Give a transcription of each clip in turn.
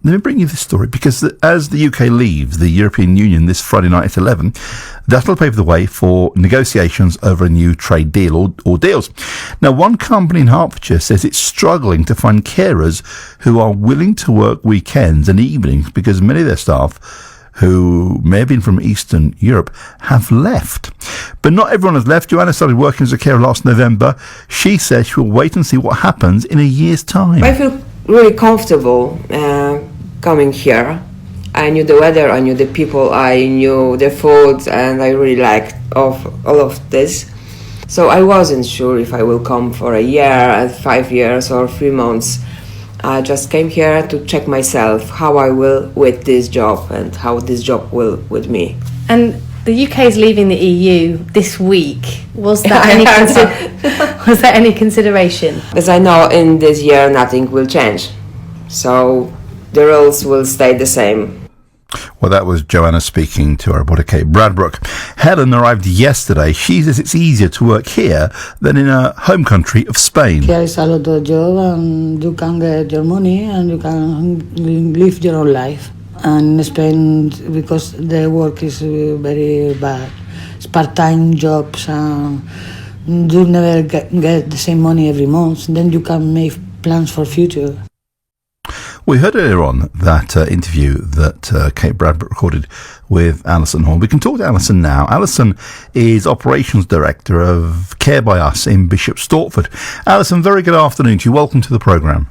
let me bring you this story, because as the UK leaves the European Union this Friday night at 11, that'll pave the way for negotiations over a new trade deal or deals. Now, one company in Hertfordshire says it's struggling to find carers who are willing to work weekends and evenings because many of their staff, who may have been from Eastern Europe, have left. But not everyone has left. Joanna started working as a carer last November. She says she'll wait and see what happens in a year's time. I feel really comfortable coming here. I knew the weather, I knew the people, I knew the food, and I really liked all of this. So I wasn't sure if I will come for a year, 5 years, or 3 months. I just came here to check myself, how I will with this job and how this job will with me. And the UK is leaving the EU this week. Was that any consideration? As I know, in this year nothing will change. So the rules will stay the same. Well, that was Joanna speaking to our reporter Kate Bradbrook. Helen arrived yesterday. She says it's easier to work here than in her home country of Spain. Here is a lot of job, and you can get your money and you can live your own life. And in Spain, because the work is very bad, it's part-time jobs, and you never get the same money every month. Then you can make plans for future. We heard earlier on that interview that Kate Bradbrook recorded with Alison Horne. We can talk to Alison now. Alison is Operations Director of Care by Us in Bishop Stortford. Alison, very good afternoon to you. Welcome to the programme.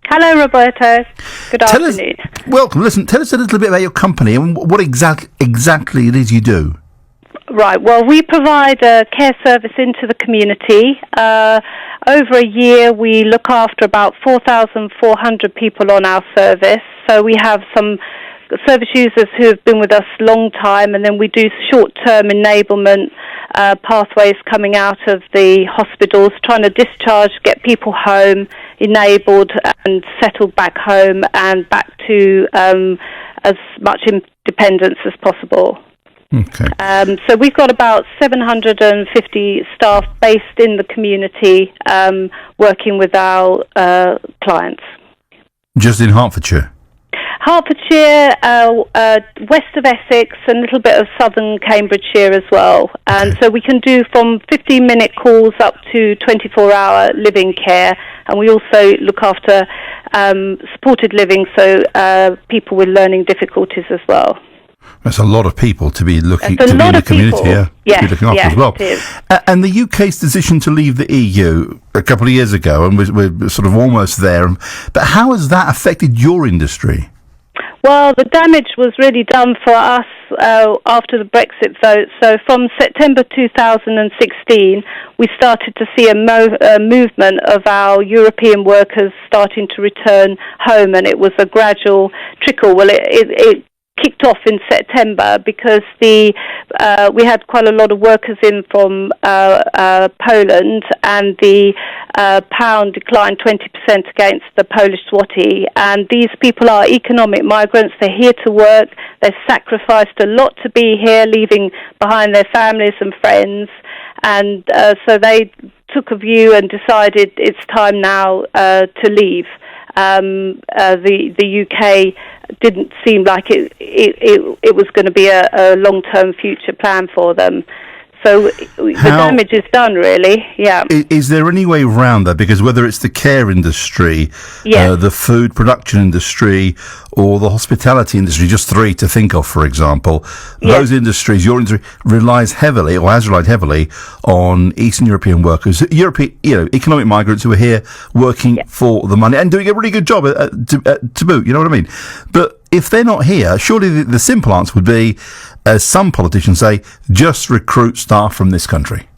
Hello, Roberto. Good afternoon. Welcome. Listen, tell us a little bit about your company and what exactly it is you do. Right, well, we provide a care service into the community. Over a year, we look after about 4,400 people on our service. So we have some service users who have been with us a long time, and then we do short-term enablement pathways coming out of the hospitals, trying to discharge, get people home, enabled and settled back home and back to as much independence as possible. Okay. So we've got about 750 staff based in the community working with our clients. Just in Hertfordshire? Hertfordshire, west of Essex, and a little bit of southern Cambridgeshire as well. And so we can do from 15-minute calls up to 24-hour living care. And we also look after supported living, so people with learning difficulties as well. That's a lot of people to be looking to be in the community, yes, to be looking after as well. It is. And the UK's decision to leave the EU a couple of years ago, and we're sort of almost there. But how has that affected your industry? Well, the damage was really done for us after the Brexit vote. So from September 2016, we started to see a movement of our European workers starting to return home, and it was a gradual trickle. Well, it kicked off in September because we had quite a lot of workers in from Poland, and the pound declined 20% against the Polish zloty. And these people are economic migrants. They're here to work. They've sacrificed a lot to be here, leaving behind their families and friends. And so they took a view and decided it's time now to leave. The UK didn't seem like it was going to be a long-term future plan for them. So the damage is done, really, yeah. Is there any way around that? Because whether it's the care industry, the food production industry, or the hospitality industry, just three to think of, for example, those industries, your industry, relies heavily, or has relied heavily, on Eastern European workers, economic migrants who are here working for the money and doing a really good job to boot, you know what I mean? But if they're not here, surely the simple answer would be, as some politicians say, just recruit staff from this country.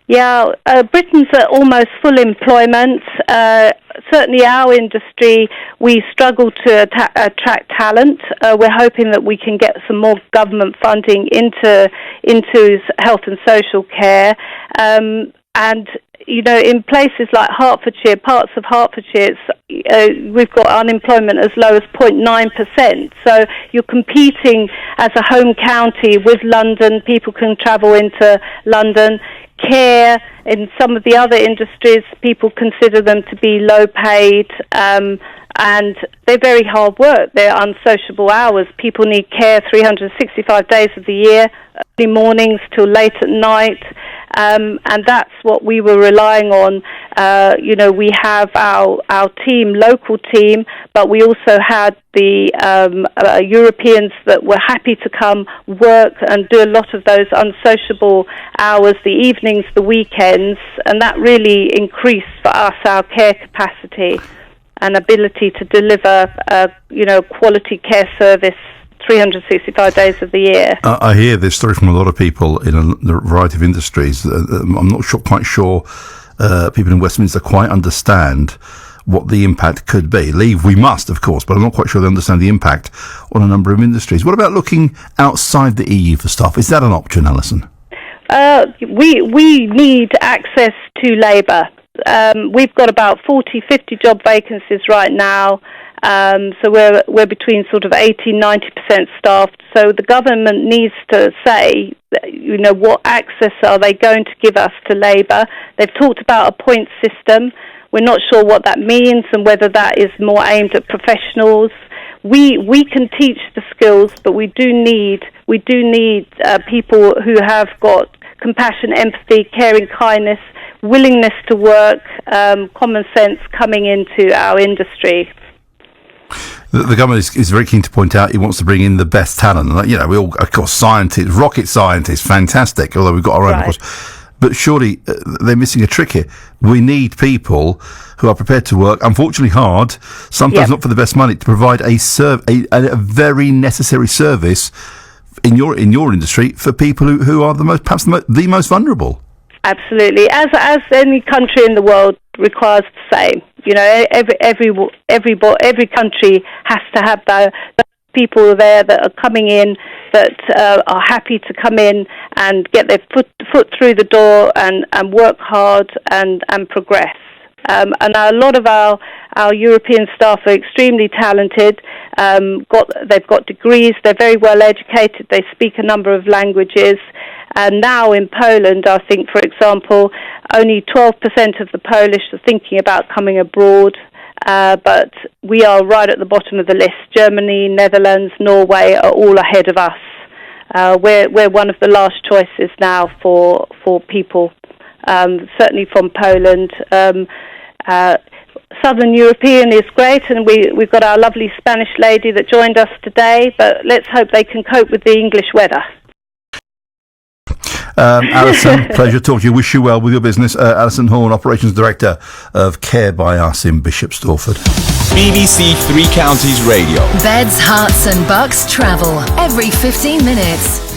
Yeah, Britain's at almost full employment. Certainly our industry, we struggle to attract talent. We're hoping that we can get some more government funding into health and social care. And in places like Hertfordshire, parts of Hertfordshire, we've got unemployment as low as 0.9%. So you're competing as a home county with London. People can travel into London. Care, in some of the other industries, people consider them to be low paid. And they're very hard work. They're unsociable hours. People need care 365 days of the year, early mornings till late at night. And that's what we were relying on. We have our team, local team, but we also had the Europeans that were happy to come work and do a lot of those unsociable hours, the evenings, the weekends, and that really increased for us our care capacity and ability to deliver, quality care service 365 days of the year. I hear this story from a lot of people in a variety of industries. I'm not quite sure people in Westminster quite understand what the impact could be. Leave we must, of course, but I'm not quite sure they understand the impact on a number of industries. What about looking outside the EU for staff? Is that an option, Alison? We need access to labour. We've got about 40-50 job vacancies right now. So we're between sort of 80-90% staffed. So the government needs to say, what access are they going to give us to labour? They've talked about a points system. We're not sure what that means and whether that is more aimed at professionals. We can teach the skills, but we do need people who have got compassion, empathy, caring, kindness, willingness to work, common sense coming into our industry. The government is very keen to point out it wants to bring in the best talent. We all, of course, scientists, rocket scientists, fantastic, although we've got our own, of course. But surely they're missing a trick here. We need people who are prepared to work, unfortunately hard, sometimes not for the best money, to provide a very necessary service in your industry for people who are perhaps the most vulnerable. Absolutely, as any country in the world requires the same. Every country has to have the people there that are coming in that are happy to come in and get their foot through the door and work hard and progress. And a lot of our European staff are extremely talented. They've got degrees. They're very well educated. They speak a number of languages. And now in Poland, I think, for example, only 12% of the Polish are thinking about coming abroad. But we are right at the bottom of the list. Germany, Netherlands, Norway are all ahead of us. We're one of the last choices now for people, certainly from Poland. Southern European is great, and we've got our lovely Spanish lady that joined us today, but let's hope they can cope with the English weather. Alison, pleasure talking to you. Wish you well with your business. Alison Horne, Operations Director of Care by Us in Bishop Stortford. BBC Three Counties Radio. Beds, Hearts and Bucks travel every 15 minutes.